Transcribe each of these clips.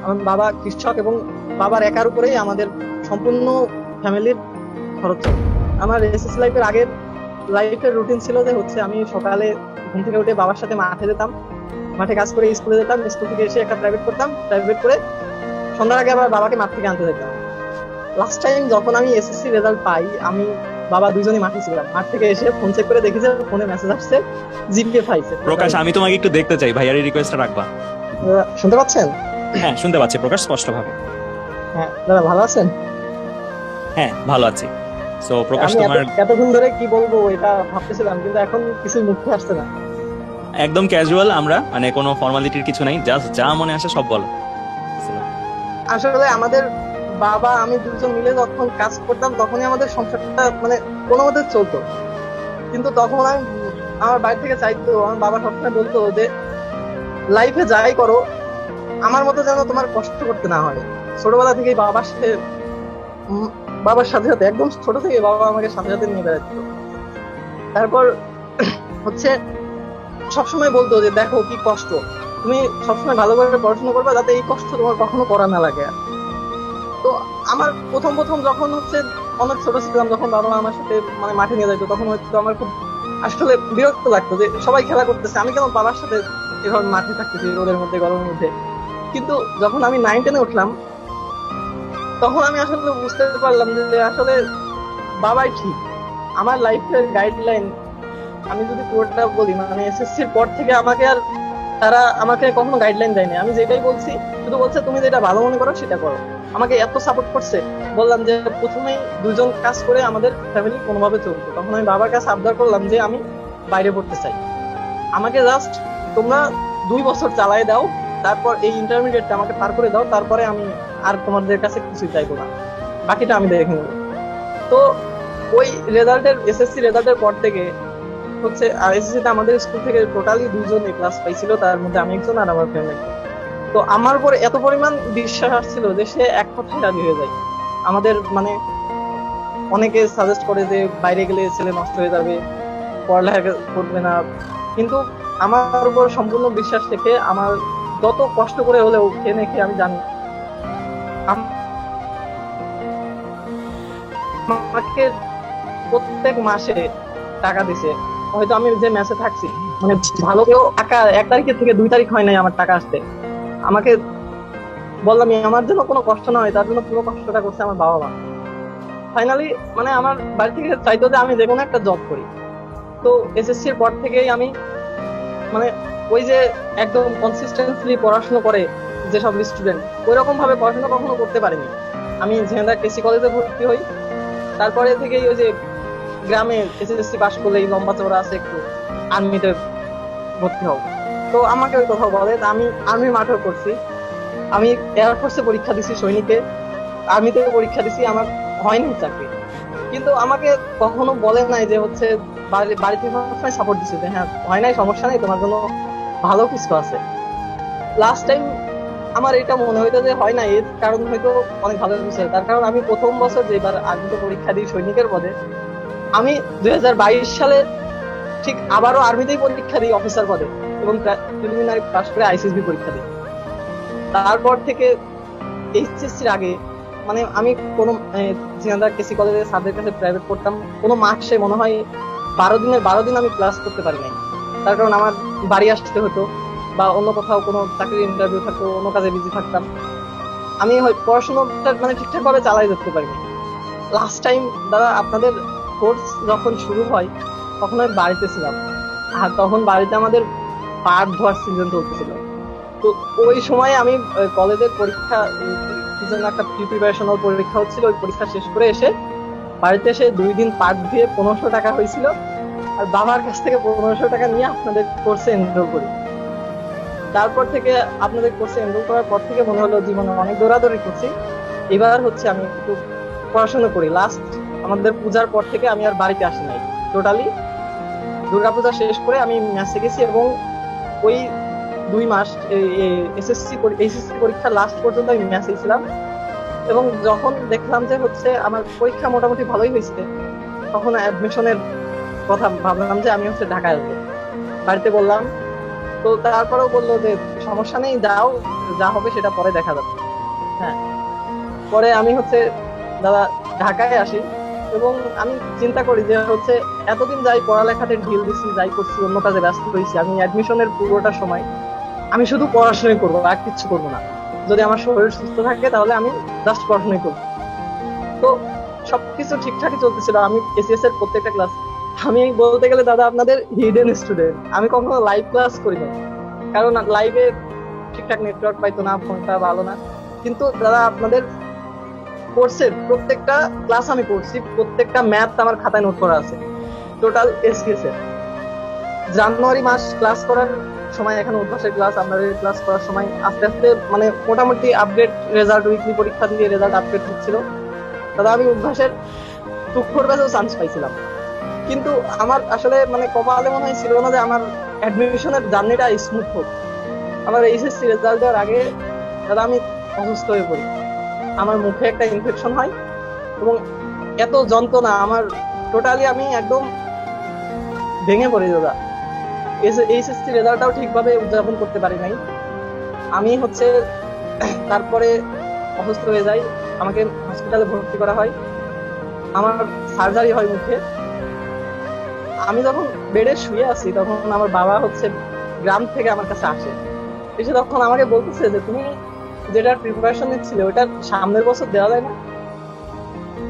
আমার বাবা কৃষক, এবং বাবার একার উপরেই আমাদের সম্পূর্ণ ফ্যামিলির খরচ চলে। আমার এসএসসি লাইফের আগের লাইফের রুটিন ছিল যে হচ্ছে আমি সকালে ঘুম থেকে উঠে বাবার সাথে মাঠে যেতাম, মাঠে কাজ করে স্কুলে যেতাম, স্কুল থেকে এসে একটা প্রাইভেট করতাম, প্রাইভেট করে সন্ধ্যার আগে আবার বাবাকে মাঠ থেকে আনতে যেতাম। লাস্ট টাইম যখন আমি এসএসসি রেজাল্ট পাই, আমি বাবা দুইজনই মাঠে ছিলাম। মাঠ থেকে এসে ফোন চেক করে দেখি যে ফোনে মেসেজ আসছে জিপিএ 5। প্রকাশ, আমি তোমাকে একটু দেখতে চাই, ভাইয়ার রিকোয়েস্টটা রাখবা। শুনতে পাচ্ছেন? হ্যাঁ, শুনতে পাচ্ছি প্রকাশ, স্পষ্ট ভাবে। হ্যাঁ দাদা, ভালো আছেন? হ্যাঁ, ভালো আছি। সো প্রকাশ, আমি তোমার এতক্ষণ ধরে কি বলবো এটা ভাবতেছিলাম, কিন্তু এখন কিছু মুখে আসছে না। একদম ক্যাজুয়াল, আমরা মানে কোনো ফর্মালিটির কিছু নাই, জাস্ট যা মনে আসে সব বলো। আসলে আমাদের বাবা আমি দুজন মিলে যখন কাজ করতাম তখনই আমাদের সংসারটা মানে কোনো মতে চলতো। কিন্তু তখন আমি আমার বাড়ি থেকে চাইতো, আমার বাবা সবসময় বলতো যে লাইফে যাই করো আমার মতো যেন তোমার কষ্ট করতে না হয়। ছোটবেলা থেকেই বাবার সাথে সাথে একদম ছোট থেকে বাবা আমাকে সাথে সাথে নিয়ে বেড়াতো। তারপর হচ্ছে সবসময় বলতো যে দেখো কি কষ্ট, তুমি সবসময় ভালো করে পড়াশোনা করবে যাতে এই কষ্ট তোমার কখনো করা না লাগে। তো আমার প্রথম প্রথম যখন হচ্ছে অনেক ছোট ছিলাম, যখন বাবা আমার সাথে মানে মাঠে নিয়ে যাইতো, তখন হয়তো আমার খুব আসলে বিরক্ত লাগতো যে সবাই খেলা করতেছে, আমি কেন বাবার সাথে এভাবে মাঠে থাকতেছি রোদের মধ্যে গরমের মধ্যে। কিন্তু যখন আমি 9-10-এ উঠলাম তখন আমি আসলে বুঝতে পারলাম যে আসলে বাবাই ঠিক। আমার লাইফের গাইডলাইন আমি যদি পুরোটা বলি, মানে এসএসসির পর থেকে আমাকে আর তারা আমাকে কখনো গাইডলাইন দেয়নি। আমি যেটাই বলছি শুধু বলছে তুমি যেটা ভালো মনে করো সেটা করো। আমাকে এত সাপোর্ট করছে, বললাম যে প্রথমেই দুজন কাজ করে আমাদের ফ্যামিলি কোনোভাবে চলতো। তখন আমি বাবার কাছে আবদার করলাম যে আমি বাইরে পড়তে চাই, আমাকে জাস্ট তোমরা 2 বছর চালাই দাও, তারপর এই ইন্টারমিডিয়েটটা আমাকে পার করে দাও, তারপরে আমি আর তোমাদের কাছে কিছুই চাইবো না, বাকিটা আমি দেখে নেবো। তো ওই এসএসসি রেজাল্টের পর থেকে হচ্ছে এসএসসি তে আমাদের স্কুল থেকে টোটালি 2জন এ ক্লাস পাইছিল, তার মধ্যে আমি একজন আর আমার ফ্রেন্ড একজন। তো আমার উপরে এত পরিমাণ বিশ্বাস আসছিল যে সে এক কথায় রাজি হয়ে যায়। আমাদের মানে অনেকে সাজেস্ট করে যে বাইরে গেলে ছেলে নষ্ট হয়ে যাবে, পড়ালেখা করবে না, কিন্তু আমার উপর সম্পূর্ণ বিশ্বাস রেখে আমার যত কষ্ট করে হলেও খেয়ে খেয়ে আমি জানি আমাকে প্রত্যেক মাসে টাকা দিছে। হয়তো আমি যে ম্যাচে থাকছি মানে ভালো কেউ টাকা 1 তারিখের থেকে 2 তারিখ হয় নাই আমার টাকা আসতে। আমাকে বললাম আমার জন্য কোনো কষ্ট না হয়, তার জন্য পুরো কষ্টটা করছে আমার বাবা মা। ফাইনালি মানে আমার বাড়ি থেকে চাইতো যে আমি যে কোনো একটা জব করি। তো এসএসসির পর থেকেই আমি মানে ওই যে একদম কনসিস্টেন্টলি পড়াশোনা করে যেসব স্টুডেন্ট, ওই রকম ভাবে পড়াশোনা কখনো করতে পারিনি। আমি ঝিনাইদহ কেসি কলেজে ভর্তি হই, তারপরে থেকেই ওই যে গ্রামে এসএসসি পাস করলেই লম্বা চওড়া আছে একটু আর্মিতে ভর্তি হও। তো আমাকে ওই কথা বলে, আমি আর্মি মাঠেও করছি, আমি এয়ারফোর্সে পরীক্ষা দিছি, সৈনিকে আর্মিতে পরীক্ষা দিছি, আমার হয়নি চাকরি। কিন্তু আমাকে কখনো বলে নাই যে হচ্ছে বাড়িতে সবসময় সাপোর্ট দিচ্ছে যে হ্যাঁ হয় নাই সমস্যা নেই, তোমার জন্য ভালো কিছু আছে। লাস্ট টাইম আমার এটা মনে হইতো যে হয় না, এর কারণ হয়তো অনেক ভালো কিছু আছে। তার কারণ আমি প্রথম বছর যেবার আর্মিতে পরীক্ষা দিই সৈনিকের পদে, আমি 2022 সালে ঠিক আবারও আর্মিতেই পরীক্ষা দিই অফিসার পদে, এবং প্রিলিমিনারি পাস করে আইসিএসবি পরীক্ষা দিই। তারপর থেকে এইচএসসির আগে মানে আমি কোনো ঝিনাইদহ কেসি কলেজে স্যারদের কাছে প্রাইভেট করতাম, কোনো মাসে মনে হয় 12 দিনের 12 দিন আমি ক্লাস করতে পারি নাই। তার কারণ আমার বাড়ি আসতে হতো, বা অন্য কোথাও কোনো চাকরির ইন্টারভিউ থাকতো, অন্য কাজে বিজি থাকতাম। আমি পড়াশোনাটা মানে ঠিকঠাক ভাবে চালাই যেতে পারিনি। লাস্ট টাইম দাদা আপনাদের কোর্স যখন শুরু হয় তখন আমি বাড়িতে ছিলাম, আর তখন বাড়িতে আমাদের পাট ধোয়ার সিজন চলতেছিল। তো ওই সময় আমি কলেজের পরীক্ষা কি জন্য একটা প্রিপারেশনাল পরীক্ষা হচ্ছিল, ওই পরীক্ষা শেষ করে এসে বাড়িতে এসে 2 দিন পাট ধুয়ে 1500 টাকা হয়েছিল, আর বাবার কাছ থেকে 1500 টাকা নিয়ে আপনাদের কোর্সে এনরোল করি। তারপর থেকে আপনাদের কোর্সে এনরোল করার পর থেকে মনে হলো জীবনে অনেক দৌড়াদৌড়ি করছি, এবার হচ্ছে আমি একটু পড়াশোনা করি। লাস্ট আমাদের পূজার পর থেকে আমি আর বাড়িতে আসি নাই, টোটালি দুর্গাপূজা শেষ করে আমি মেসে গেছি, এবং ওই 2 মাস এসএসসি পরীক্ষা লাস্ট পর্যন্ত আমি মেসে ছিলাম। এবং যখন দেখলাম যে হচ্ছে আমার পরীক্ষা মোটামুটি ভালোই হয়েছে, তখন অ্যাডমিশনের কথা ভাবলাম যে আমি হচ্ছে ঢাকায় আসবো, বাড়িতে বললাম। তো তারপরেও বললো যে সমস্যা নেই, যাও, যা হবে সেটা পরে দেখা যাবে। হ্যাঁ, পরে আমি হচ্ছে দাদা ঢাকায় আসি, এবং আমি চিন্তা করি যে হচ্ছে এতদিন যাই পড়ালেখাতে ঢিল দিছি, যাই করছি, অন্য কাজে ব্যস্ত হয়েছি, আমি অ্যাডমিশনের পুরোটা সময় আমি শুধু পড়াশোনাই করবো, আর কিচ্ছু করবো না। যদি আমার শরীর সুস্থ থাকে তাহলে আমি জাস্ট পড়াশোনাই করবো। তো সবকিছু ঠিকঠাকই চলতেছিল, আমি এসিএস এর প্রত্যেকটা ক্লাস, আমি বলতে গেলে দাদা আপনাদের হিডেন স্টুডেন্ট। আমি কখনো লাইভ ক্লাস করি না, কারণ লাইভে ঠিকঠাক নেটওয়ার্ক পাইতো না, ফোনটা ভালো না। কিন্তু দাদা আপনাদের কোর্সের প্রত্যেকটা ক্লাস আমি করছি, প্রত্যেকটা ম্যাথ আমার খাতায় নোট করা আছে, টোটাল এসিএস এর। জানুয়ারি মাস ক্লাস করার সময়, এখানে অভ্যাসের ক্লাস, আপনাদের ক্লাস করার সময় আস্তে আস্তে মানে মোটামুটি আপডেট রেজাল্ট, উইকলি পরীক্ষা দিয়ে রেজাল্ট আপডেট হচ্ছিল। দাদা আমি অভ্যাসের টুকফোর ব্যাচেও চান্স পাইছিলাম, কিন্তু আমার আসলে মানে কপালে মনে হয় ছিল না যে আমার অ্যাডমিশনের জার্নিটা স্মুথ হোক। আমার এইচএসসি রেজাল্ট দেওয়ার আগে দাদা আমি অসুস্থ হয়ে পড়ি, আমার মুখে একটা ইনফেকশন হয়, এবং এত যন্ত্রণা আমার, টোটালি আমি একদম ভেঙে পড়ি দাদা। এইচএসসি রেজাল্টটাও ঠিকভাবে উদযাপন করতে পারি নাই আমি হচ্ছে। তারপরে অসুস্থ হয়ে যাই, আমাকে হসপিটালে ভর্তি করা হয়, আমার সার্জারি হয় মুখে। আমি যখন বেডে শুয়ে আছি তখন আমার বাবা হচ্ছে গ্রাম থেকে আমার কাছে আসে, এসে তখন আমাকে বলতেছে যে তুমি যেটার প্রিপারেশন নিচ্ছিলে ওইটার সামনের বছর দেওয়া যায় না।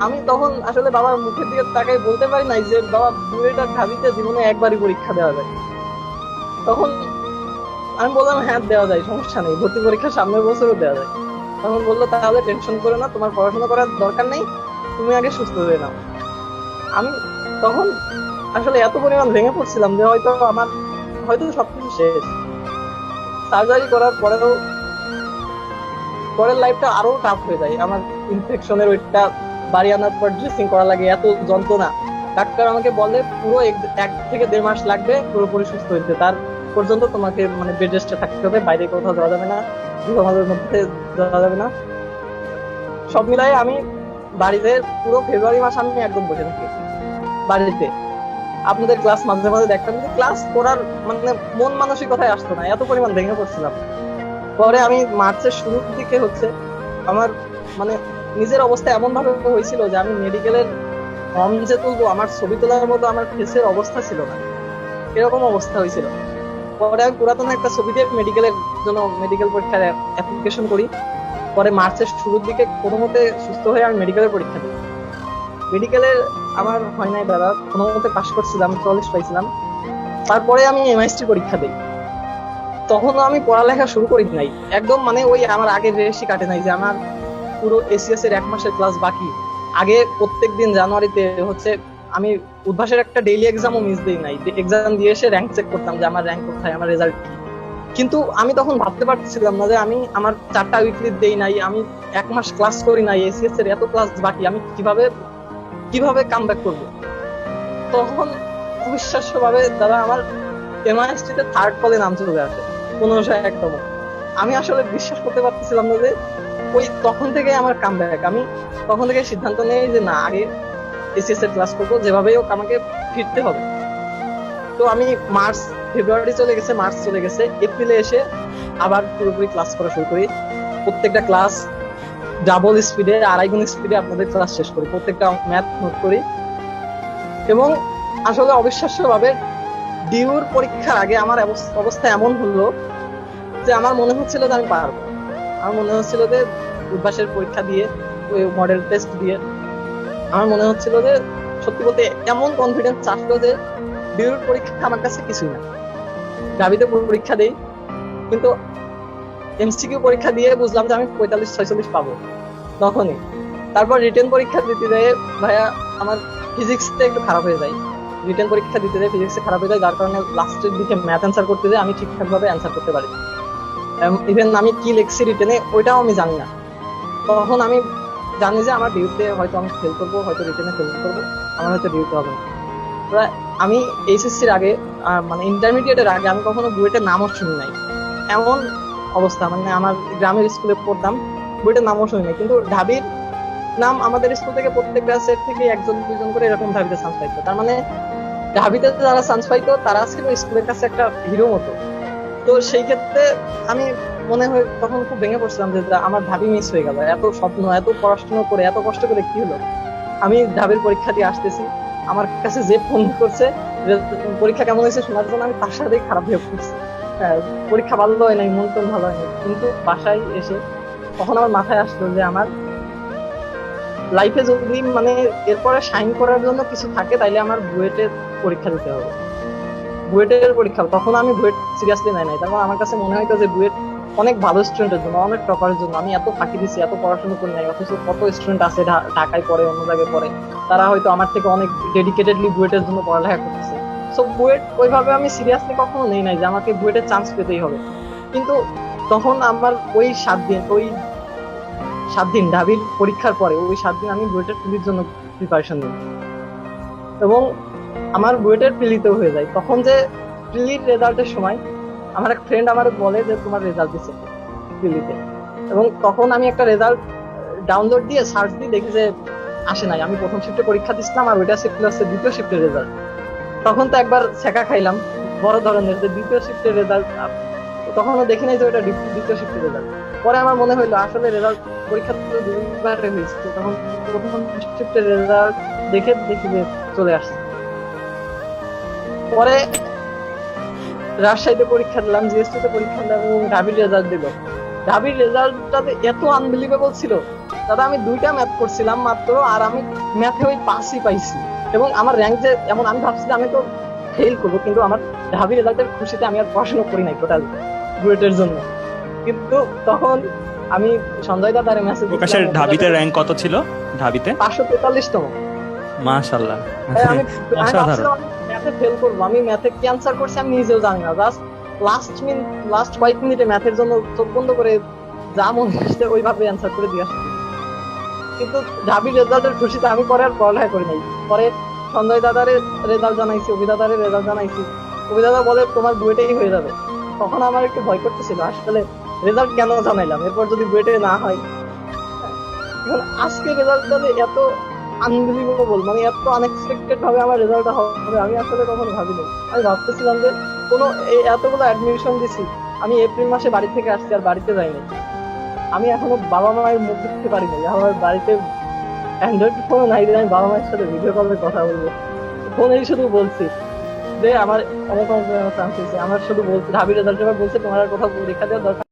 আমি তখন আসলে বাবার মুখের দিকে তাকাই বলতে পারি নাই যে বাবা বুয়েটার ঢাবিতে জীবনে একবারই পরীক্ষা দেওয়া যায়। তখন আমি বললাম হ্যাঁ দেওয়া যায়, সমস্যা নেই, ভর্তি পরীক্ষা সামনের বছরও দেওয়া যায়। তখন বললো তাহলে টেনশন করে না, তোমার পড়াশোনা করার দরকার নেই, তুমি আগে সুস্থ হয়ে নাও। আমি তখন আসলে এত পরিমাণ ভেঙে পড়ছিলাম যে হয়তো সবকিছু শেষ। সার্জারি করার পরেও পরের লাইফটা আরো টাফ হয়ে যায় আমার, ইনফেকশনের ওইটা বাড়ি আনার পর ড্রেসিং করা লাগে, এত যন্ত্রণা। ডাক্তার আমাকে বলে পুরো 1 থেকে 1.5 মাস লাগবে পুরোপুরি সুস্থ হইতে, তার পর্যন্ত তোমাকে মানে বেড রেস্টে থাকতে হবে, বাইরে কোথাও যাওয়া যাবে না, ঘরের মধ্যে যাওয়া যাবে না। সব মিলাই আমি বাড়িতে পুরো ফেব্রুয়ারি মাস আমি একদম বসে থাকি বাড়িতে। আপনাদের ক্লাস মাঝে মাঝে দেখতাম, কিন্তু ক্লাস করার মানে মন মানসিকতায় আসতো না, এত পরিমাণ ভেঙে পড়ছিলাম। পরে আমি মার্চের শুরুর দিকে হচ্ছে আমার মানে নিজের অবস্থা এমন ভাবে হয়েছিল যে আমি মেডিকেলের ফর্ম যে তুলবো, আমার ছবি তোলার মতো আমার ফেসের অবস্থা ছিল না, এরকম অবস্থা হয়েছিল। পরে আমি পুরাতন একটা ছবি দিয়ে মেডিকেলের জন্য মেডিকেল পরীক্ষার অ্যাপ্লিকেশন করি। পরে মার্চের শুরুর দিকে কোনো মতে সুস্থ হয়ে আমি মেডিকেলের পরীক্ষা দিই। মেডিকেলের আমার হয় নাই দাদা, কোনো মতে পাশ করছিলাম, 44 পাইছিলাম। তারপরে আমি এমআইএসটি পরীক্ষা দিই, তখনও আমি পড়ালেখা শুরু করি নাই, একদম মানে ওই আমার আগের রেশই কাটে নাই যে আমার পুরো এসিএস এর 1 মাসের ক্লাস বাকি। আগে প্রত্যেকদিন জানুয়ারিতে হচ্ছে আমি উদ্ভাসের একটা ডেইলি এক্সামও মিস দিই নাই, এক্সাম দিয়ে এসে র্যাঙ্ক চেক করতাম যে আমার র্যাঙ্ক কোথায়, আমার রেজাল্ট কি। কিন্তু আমি তখন ভাবতে পারছিলাম না যে আমি আমার 4টা উইকলি দেই নাই, আমি 1 মাস ক্লাস করি নাই, এসিএস এর এত ক্লাস বাকি, আমি কিভাবে কাম ব্যাক করবো। তখন অবিশ্বাস্য ভাবে দাদা আমার এমআইএসটি তে থার্ড কলে নাম চলে আসে, 1501তম। আমি আসলে বিশ্বাস করতে পারতেছিলাম না যে ওই তখন থেকে আমার কাম ব্যাক। আমি তখন থেকে সিদ্ধান্ত নেই যে না, আগে এসিএস এর ক্লাস করবো, যেভাবেই হোক আমাকে ফিরতে হবে। তো আমি ফেব্রুয়ারি চলে গেছে, মার্চ চলে গেছে, এপ্রিলে এসে আবার পুরোপুরি ক্লাস করা শুরু করি। প্রত্যেকটা ক্লাস ডাবল স্পিডে, 2.5 গুণ স্পিডে আপনাদের ক্লাস শেষ করি, প্রত্যেকটা ম্যাথ নোট করি। এবং আসলে অবিশ্বাস্য ভাবে ডিউর পরীক্ষার আগে আমার অবস্থা এমন হলো যে আমার মনে হচ্ছিল যে আমি পারবো। আমার মনে হচ্ছিল যে উদ্ভাসের পরীক্ষা দিয়ে, ওই মডেল টেস্ট দিয়ে আমার মনে হচ্ছিল যে সত্যি বলতে এমন কনফিডেন্স আসলো যে ডিউর পরীক্ষা আমার কাছে কিছুই না। গাবিতে পরীক্ষা দেই, কিন্তু এমসিকিউ পরীক্ষা দিয়ে বুঝলাম যে আমি 45-46 পাবো তখনই। তারপর রিটেন পরীক্ষা দিতে যায় ভাইয়া আমার ফিজিক্সটা একটু খারাপ হয়ে যায়, রিটেন পরীক্ষা দিতে যায় ফিজিক্সে খারাপ হয়ে যায়, যার কারণে লাস্টের দিকে ম্যাথ অ্যান্সার করতে যাই আমি ঠিকঠাক ভাবে অ্যান্সার করতে পারি। ইভেন আমি কি লিখছি রিটেনে ওইটাও আমি জানি না। তখন আমি জানি যে আমার ডিউতে হয়তো আমি ফেল করবো, হয়তো রিটেনে ফেল করবো, আমার হয়তো ডিউতে হবে না। আমি এইচএসসির আগে মানে ইন্টারমিডিয়েটের আগে আমি কখনো বুয়েটের নামও শুনি নাই, এমন অবস্থা। মানে আমার গ্রামের স্কুলে পড়তাম, বুয়েটের নামও শুনি নাই, কিন্তু ঢাবির নাম আমাদের স্কুল থেকে প্রত্যেক ব্যাচের থেকে 1-2 জন করে এরকম ঢাবিতে চান্স পাইতো। তার মানে ঢাবিতে যারা চান্স পাইতো তারা ছিল স্কুলের কাছে একটা হিরো মতো। তো সেই ক্ষেত্রে আমি মনে হয় তখন খুব ভেঙে পড়ছিলাম যে আমার ঢাবি মিস হয়ে গেল, এত স্বপ্ন, এত পড়াশোনা করে, এত কষ্ট করে কি হলো। আমি ঢাবির পরীক্ষা দিয়ে আসতেছি, আমার কাছে যে ফোন করছে যে পরীক্ষা কেমন হয়েছে শোনার জন্য, আমি তার সাথেই খারাপ হয়ে পড়ছি। হ্যাঁ, পরীক্ষা ভালো হয় নাই, মন টন ভালো হয়নি, কিন্তু বাসায় এসে তখন আমার মাথায় আসলো যে আমার লাইফে যদি মানে এরপরে সাইন করার জন্য কিছু থাকে তাইলে আমার বুয়েটের পরীক্ষা দিতে হবে। বুয়েটের পরীক্ষা তখন আমি বুয়েট সিরিয়াসলি নাই, তখন আমার কাছে মনে হইতো যে বুয়েট অনেক ভালো স্টুডেন্টের জন্য, অনেক টপারের জন্য। আমি এত ফাঁকি দিছি, এত পড়াশোনা করি নাই, অথচ কত স্টুডেন্ট আছে ঢাকায় পড়ে, অন্য জায়গায় পড়ে, তারা হয়তো আমার থেকে অনেক ডেডিকেটেডলি বুয়েটের জন্য পড়ালেখা করতেছে। সো বুয়েট ওইভাবে আমি সিরিয়াসলি কখনো নেই নাই যে আমাকে বুয়েটের চান্স পেতেই হবে। কিন্তু তখন আমার ওই 7 দিন ঢাবির পরীক্ষার পরে, ওই 7 দিন আমি বুয়েটের প্রিলির জন্য প্রিপারেশন নিই, এবং আমার বুয়েটের প্রিলিতে হয়ে যায়। তখন যে প্রিলির রেজাল্টের সময় আমার এক ফ্রেন্ড আমার বলে যে তোমার রেজাল্ট দিচ্ছে প্রিলিতে, এবং তখন আমি একটা রেজাল্ট ডাউনলোড দিয়ে সার্চ দিয়ে দেখি যে আসে নাই। আমি প্রথম শিফটে পরীক্ষা দিচ্ছিলাম আর ওইটা শিফট হচ্ছে দ্বিতীয় শিফটের রেজাল্ট। তখন তো একবার ছেঁকা খাইলাম বড় ধরনের, যে দ্বিতীয় শিফটের রেজাল্ট তখনও দেখি নাই যে ওটা দ্বিতীয় শিফটের রেজাল্ট। পরে আমার মনে হইলো আসলে রেজাল্ট পরীক্ষা তো দুইবার হয়েছে, তখন প্রথম শিফটের রেজাল্ট দেখি যে চলে আসছে। পরে রাজশাহীতে পরীক্ষা দিলাম, জিএসটি তে পরীক্ষা দিলাম, এবং ঢাবির রেজাল্ট দিল। ঢাবির রেজাল্টটাতে এত আনবিলিভেবল ছিল, দাদা আমি 2টা ম্যাথ করছিলাম মাত্র, আর আমি ম্যাথে ওই 5ই পাইছি, এবং আমার র্যাঙ্ক যে এমন, আমি ভাবছি আমি তো ফেল করবো, কিন্তু আমার ঢাবির রেজাল্টের খুশিতে আমি আর পড়াশোনা করি নাই টোটাল বুয়েটের জন্য। কিন্তু তখন আমি সঞ্জয় দাদার মেসেজ প্রকাশের ঢাবিতে র্যাঙ্ক কত ছিল? ঢাবিতে 543তম। মাশাআল্লাহ, আমি অসাধারণ। ম্যাথে ফেল করবো, আমি ম্যাথে কি অ্যান্সার করছি আমি নিজেও জানি না, জাস্ট লাস্ট কয়েক মিনিটে ম্যাথের জন্য চোখ বন্ধ করে যা মনে হচ্ছে ওইভাবে অ্যান্সার করে দিয়ে আসছি। কিন্তু ঢাবির রেজাল্টের খুশিতে আমি পরে আর পড়ালেখা করি নাই। পরে সঞ্জয় দাদারে রেজাল্ট জানাইছি, অভিদাদারে রেজাল্ট জানাইছি, অভিদাদা বলে তোমার বুয়েটেই হয়ে যাবে। তখন আমার একটু ভয় করতেছিল আসলে রেজাল্ট কেন জানাইলাম, এরপর যদি বুয়েটে না হয়। এখন আজকে রেজাল্টটা এত আনবিলিভেবল, মানে এত আনএক্সপেক্টেড ভাবে আমার রেজাল্টটা হবে আমি আসলে কখনো ভাবিনি। আমি ভাবতেছিলাম যে কোনো এই এতগুলো অ্যাডমিশন দিছি, আমি এপ্রিল মাসে বাড়ি থেকে আসছি আর বাড়িতে যাইনি, আমি এখনো বাবা মায়ের মুখ দেখতে পারিনি। আমার বাড়িতে অ্যান্ড্রয়েড ফোন নাই যে আমি বাবা মায়ের সাথে ভিডিও কলে কথা বলবো, ফোনেই শুধু বলছি যে আমার অনেক চান্স হয়েছে। আমার শুধু বলছি ঢাবি রেজাল্ট বলছে তোমার আর কোথাও পরীক্ষা দেওয়ার দরকার